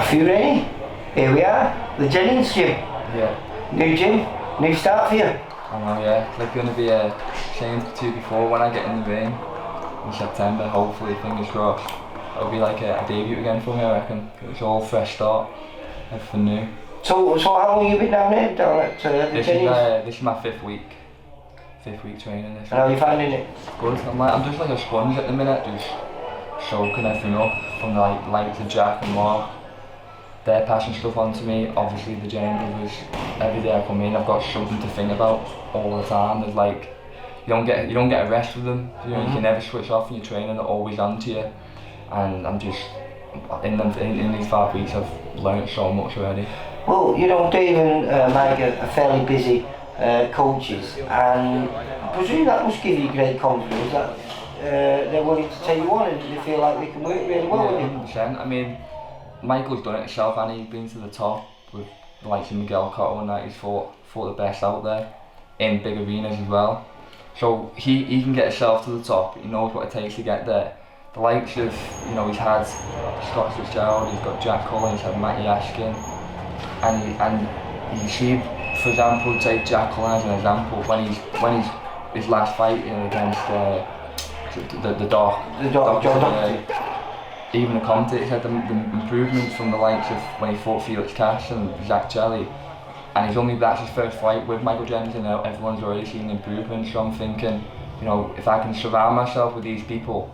Mathew, Rennie, here we are, the Jennings gym. Yeah. New gym, new start for you. I know, yeah. It's like going to be a shame to before when I get in the ring in September, hopefully, fingers crossed. It'll be like a debut again for me, I reckon. It's all fresh start, everything new. So how long have you been down here, down at the Jennings? This is my fifth week training. And how are you finding it? Good. I'm just like a sponge at the minute, just soaking everything up from the likes of Jack and Mark. They're passing stuff on to me. Obviously the Jennings Brothers, every day I come in I've got something to think about all the time. There's like, you don't get a rest with them. You know, you can never switch off in your training, they're always on to you. And I'm just, in these 5 weeks I've learnt so much already. Well, you know, Dave and Mike are fairly busy coaches, and I presume that must give you great confidence that they're willing to take you on and they feel like they can work really well with you. 100%. I mean, Michael's done it himself and he's been to the top with the likes of Miguel Cotto and that. He's fought the best out there in big arenas as well. So he can get himself to the top, he knows what it takes to get there. The likes of, you know, he's had Scott Fitzgerald, he's got Jack Chorley, he's had Mathew, and you see, for example, take Jack Chorley as an example, when he's his last fight against the Doc. Even the commentators had the improvements from the likes of when he fought Felix Cash and Zach Jelly, and that's his first fight with Michael Jennings, and everyone's already seen improvements. So I'm thinking, you know, if I can surround myself with these people,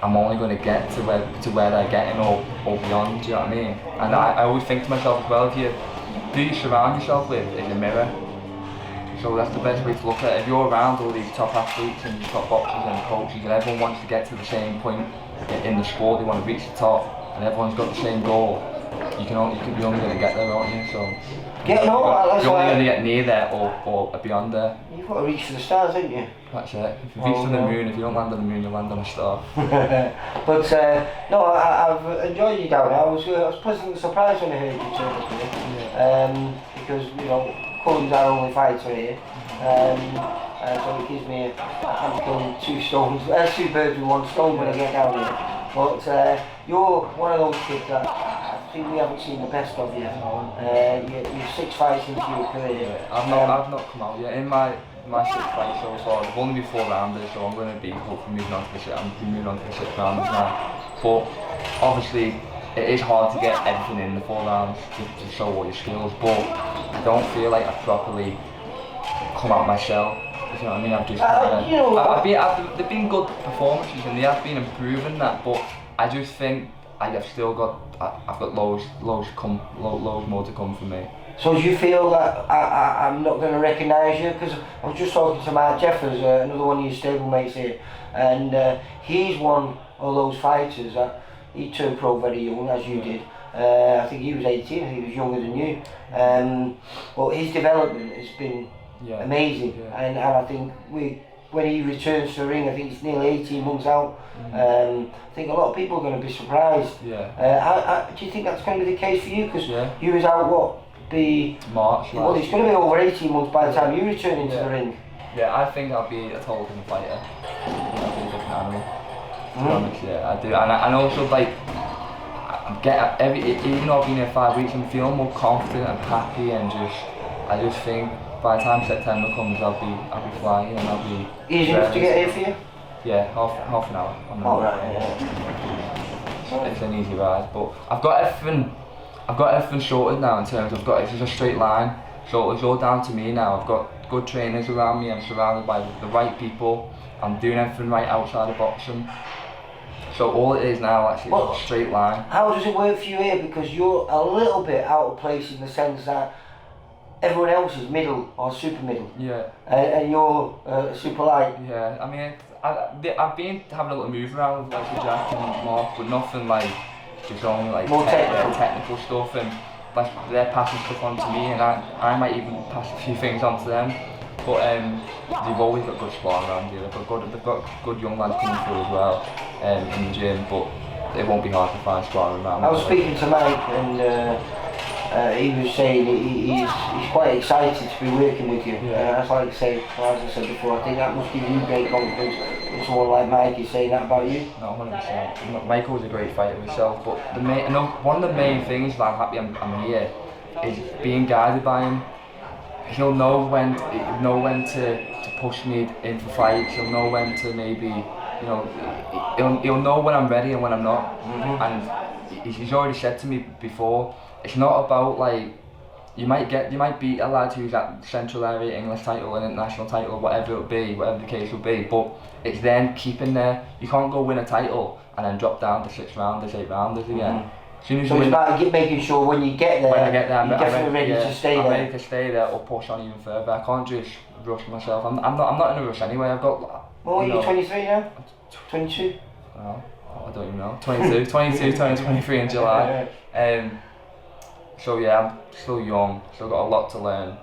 I'm only going to get to where they're getting or beyond. Do you know what I mean? And I always think to myself as well, who you surround yourself with is a mirror. So that's the best way to look at it. If you're around all these top athletes and top boxers and coaches, and everyone wants to get to the same point in the sport, they want to reach the top, and everyone's got the same goal, you're only going to get there, aren't you? So yeah, no, that's you're only going to get near there or beyond there. You've got to reach for the stars, haven't you? That's it. If you reach for the moon, if you don't land on the moon, you'll land on a star. But no, I've enjoyed you down there. I was pleasantly surprised when I heard you turn up here, because you know, Chorley's our only fighter here. So it gives me I'm killing two birds with one stone when I get down here. But you're one of those kids that I think we haven't seen the best of yet. You're 6 fights into your career. I've not come out yet. In my 6 fights so far, I've only been 4 rounders, so I'm going to be hopefully moving on to the 6th rounders now. But obviously it is hard to get everything in the 4 rounds to show all your skills, but I don't feel like I've properly come out my shell. You know what I mean? I've just they've been good performances and they have been improving that, but I just think I've got loads more to come for me. So do you feel that I'm not going to recognise you? Because I was just talking to Mark Jeffers, another one of your stablemates here, and he's one of those fighters that he turned pro very young, as you did. I think he was 18, I think he was younger than you. But his development has been amazing, and I think when he returns to the ring, I think it's nearly 18 months out. I think a lot of people are going to be surprised. Do you think that's going to be the case for you? Because you was out March. Well, it's going to be over 18 months by the time you return into the ring. Yeah, I think I'll be a total different fighter. I'll be a different animal. To be honest, yeah, I do. And also like, even though I've been here 5 weeks, I'm feeling more confident and happy, and I just think by the time September comes, I'll be flying and I'll be easy enough to get here for you? Yeah, half an hour. It's an easy ride, but I've got everything sorted now in terms of it's just a straight line. So it's all down to me now. I've got good trainers around me, I'm surrounded by the right people, I'm doing everything right outside of boxing. So all it is now actually is a straight line. How does it work for you here? Because you're a little bit out of place in the sense that everyone else is middle or super middle. Yeah. And you're super light. Yeah, I mean, I've been having a little move around with like Jack and Mark, but nothing like, just only like more technical stuff, and they're passing stuff on to me, and I might even pass a few things on to them. But they've always got good sparring around here. They've got good young lads coming through as well in the gym, but it won't be hard to find sparring around. I was speaking to Mike, and he was saying he's quite excited to be working with you. As I say, as I said before, I think that must give you great confidence. It's someone like Mikey saying that about you? No, 100%. Michael's a great fighter himself, but one of the main things that I'm happy I'm here is being guided by him. He'll know when to push me in for fights. He'll know when to maybe, you know, he'll know when I'm ready and when I'm not. And he's already said to me before, it's not about like, you might beat a lad who's at Central Area English title and international title, whatever the case will be, but it's then keeping there. You can't go win a title and then drop down to 6 rounders, 8 rounders again. So it's about making sure when you get there, you're definitely ready to stay there. I'm ready to stay there or push on even further. I can't just rush myself. I'm not in a rush anyway. I've got. Well, you're 23 now? 22? Well, I don't even know. 22, turning 23 in July. So yeah, I'm still young, still got a lot to learn.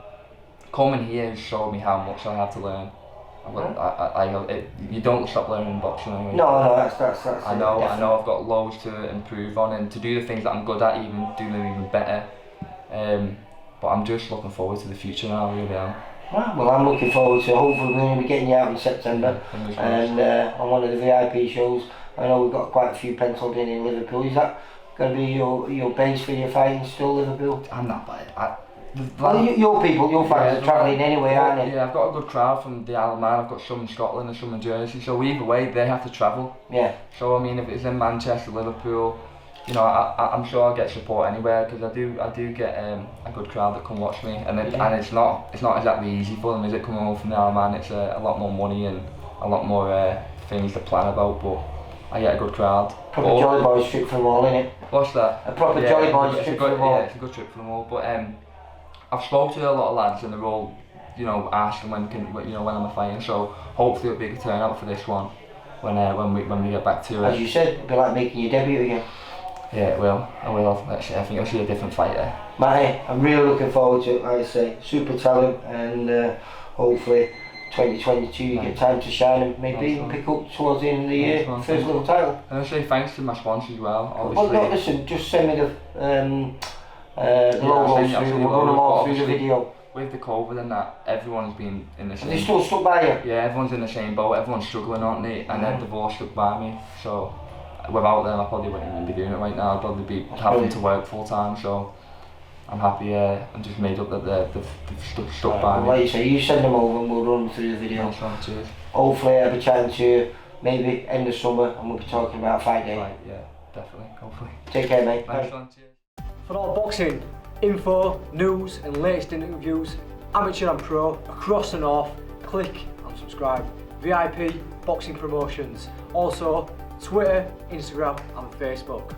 Coming here has showed me how much I have to learn. You don't stop learning in boxing anyway. No, that's I know I've got loads to improve on and to do the things that I'm good at, even do them even better. But I'm just looking forward to the future now, really am. Well, I'm looking forward to hopefully we're going to be getting you out in September and on one of the VIP shows. I know we've got quite a few penciled in Liverpool. Is that going to be your base for your fighting still, Liverpool? I'm not bad. Your fighters are travelling anyway, aren't they? Yeah, I've got a good crowd from the Isle of Man. I've got some in Scotland and some in Jersey. So either way, they have to travel. Yeah. So I mean, if it's in Manchester, Liverpool, you know, I'm sure I'll get support anywhere because I do get a good crowd that come watch me. And it's not exactly easy for them, is it? Coming home from the Isle of Man, it's a lot more money and a lot more things to plan about. But I get a good crowd. Proper Jolly Boys trip for them all, innit? What's that? A proper Jolly Boys trip for them all. Yeah, it's a good trip for them all. But I've spoke to a lot of lads and they're all, you know, asking when I'm fighting. So hopefully it'll be a good turnout for this one when we get back to it. As you said, it'll be like making your debut again. Yeah, it will. I will. Actually, I think you'll see a different fighter. Matty, I'm really looking forward to it. Like I say, super talent, and hopefully 2022 you get time to shine and maybe even pick up towards the end of the year first little title. And I say thanks to my sponsors as well. Obviously. Well, no, listen, just send me the logos through. We'll run them all through the video. With the COVID and that, everyone's been in the same. Are they still stuck by you? Yeah, everyone's in the same boat. Everyone's struggling, aren't they? And then they've all stuck by me. So without them, I probably wouldn't even be doing it right now. I'd probably be having to work full time. So I'm happy. I'm just made up that they've stuck by me. Like you say, you send them over and we'll run them through the video. Nice one, cheers. Hopefully I'll be chatting to you maybe end of summer and we'll be talking about fight day. Right, yeah, definitely. Hopefully. Take care, mate. Nice one, cheers. For all boxing info, news and latest interviews, amateur and pro, across the north, click and subscribe. VIP Boxing Promotions. Also Twitter, Instagram and Facebook.